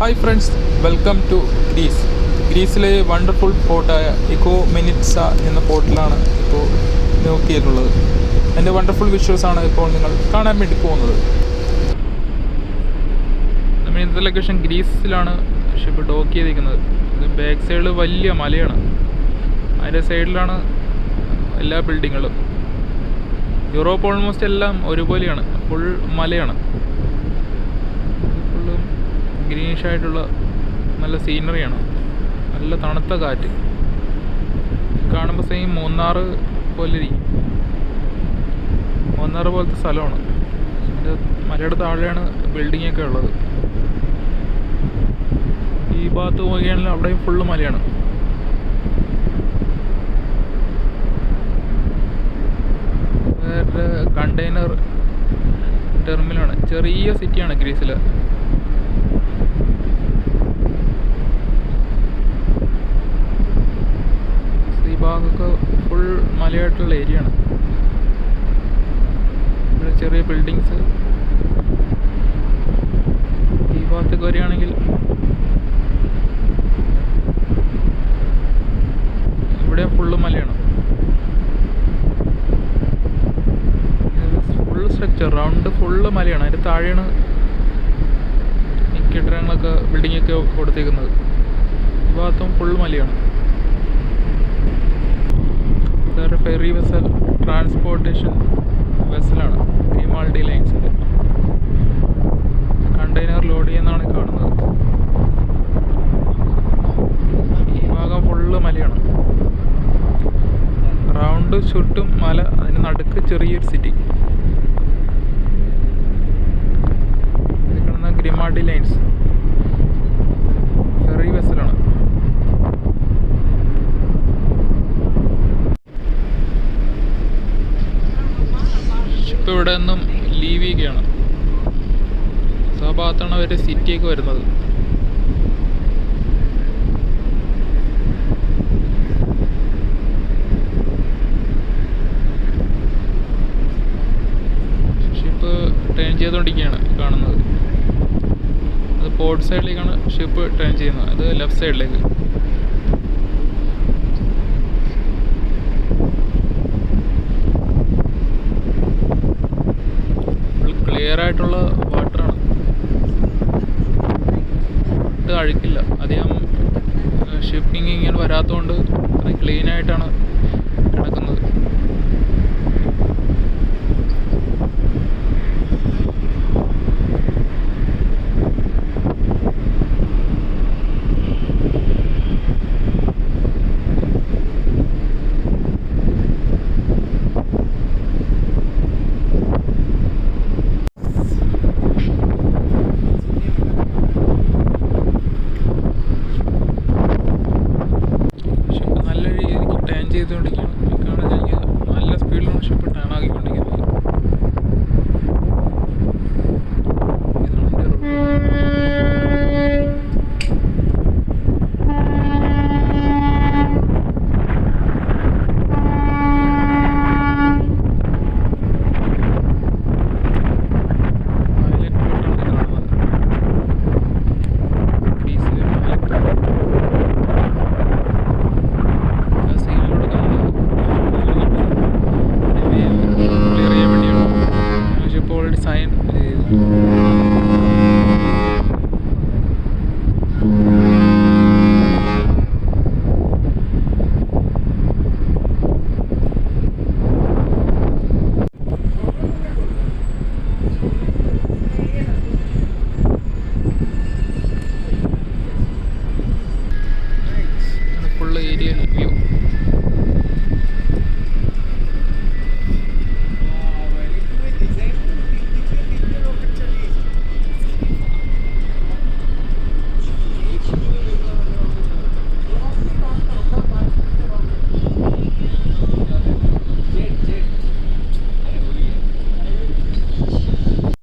Hi friends, welcome to Greece. ഗ്രീസിലെ wonderful പോർട്ടായ Igoumenitsa എന്ന പോർട്ടിലാണ് ഇപ്പോൾ നോക്കിയിട്ടുള്ളത്. എൻ്റെ വണ്ടർഫുൾ വിഷ്വൽസാണ് ഇപ്പോൾ നിങ്ങൾ കാണാൻ വേണ്ടി പോകുന്നത്. നമ്മൾ ഇന്നത്തെ ലൊക്കേഷൻ ഗ്രീസിലാണ് ഷിപ്പ് ഡോക്ക് ചെയ്തിരിക്കുന്നത്. ഇത് ബാക്ക് സൈഡിൽ വലിയ മലയാണ്, അതിൻ്റെ സൈഡിലാണ് എല്ലാ ബിൽഡിങ്ങുകളും. യൂറോപ്പ് ഓൾമോസ്റ്റ് എല്ലാം ഒരുപോലെയാണ്, ഫുൾ മലയാണ്. ഫുള്ളും ഗ്രീനിഷ് ആയിട്ടുള്ള നല്ല സീനറിയാണ്, നല്ല തണുത്ത കാറ്റ്. കാണുമ്പോൾ സെയിം മൂന്നാർ പോലെ ഇരിക്കും. മൂന്നാർ പോലത്തെ സ്ഥലമാണ്. ഇതിൻ്റെ മലയുടെ താഴെയാണ് ബിൽഡിങ്ങൊക്കെ ഉള്ളത്. ഈ ഭാഗത്ത് പോവുകയാണെങ്കിൽ അവിടെയും ഫുള്ള് മലയാണ്. വേറെ കണ്ടെയ്നർ ടെർമിനലാണ്. ചെറിയ സിറ്റിയാണ് ഗ്രീസിൽ. ഈ ഭാഗമൊക്കെ ഫുൾ മലയായിട്ടുള്ള ഏരിയ ആണ്. ഇവിടെ ചെറിയ ബിൽഡിങ്സ്. ഈ ഭാഗത്തേക്ക് വരികയാണെങ്കിൽ ഇവിടെ ഫുള്ള് മലയാണ്. ഫുൾ സ്ട്രക്ചർ റൗണ്ട് ഫുള്ള് മലയാണ്. അതിൻ്റെ താഴെയാണ് ഈ കെട്ടിടങ്ങളൊക്കെ ബിൽഡിങ്ങൊക്കെ കൊടുത്തേക്കുന്നത്. ഈ ഭാഗത്തും ഫുൾ മലയാണ്. ഇതൊരു ഫെറി വെസൽ, ട്രാൻസ്പോർട്ടേഷൻ വെസലാണ്. ഗ്രിമാൾഡി ലൈൻസിൻ്റെ കണ്ടെയ്നർ ലോഡ് ചെയ്യുന്നതാണ് കാണുന്നത്. ഈ ഭാഗം ഫുള്ള് മലയാണ്. റൗണ്ട് ചുറ്റും മല, അതിന് നടുക്ക് ചെറിയൊരു സിറ്റി. ഇത് കാണുന്ന ഗ്രിമാൾഡി ലൈൻസ് ഫെറി വെസലാണ്. ഷിപ്പ് ഇവിടെ നിന്നും ലീവ് ചെയ്യുകയാണ്. ആ ഭാഗത്താണ് അവർ സിറ്റിയൊക്കെ വരുന്നത്. ഷിപ്പ് ടേൺ ചെയ്തുകൊണ്ടിരിക്കുകയാണ് കാണുന്നത്. അത് പോർട്ട് സൈഡിലേക്കാണ് ഷിപ്പ് ടേൺ ചെയ്യുന്നത്. അത് ലെഫ്റ്റ് സൈഡിലേക്ക്. ക്ലിയർ ആയിട്ടുള്ള വാട്ടറാണ്. ഇത് അഴുക്കില്ല. അധികം ഷിപ്പിംഗ് ഇങ്ങനെ വരാത്തതുകൊണ്ട് അത്രയും ക്ലീനായിട്ടാണ് കിടക്കുന്നത്.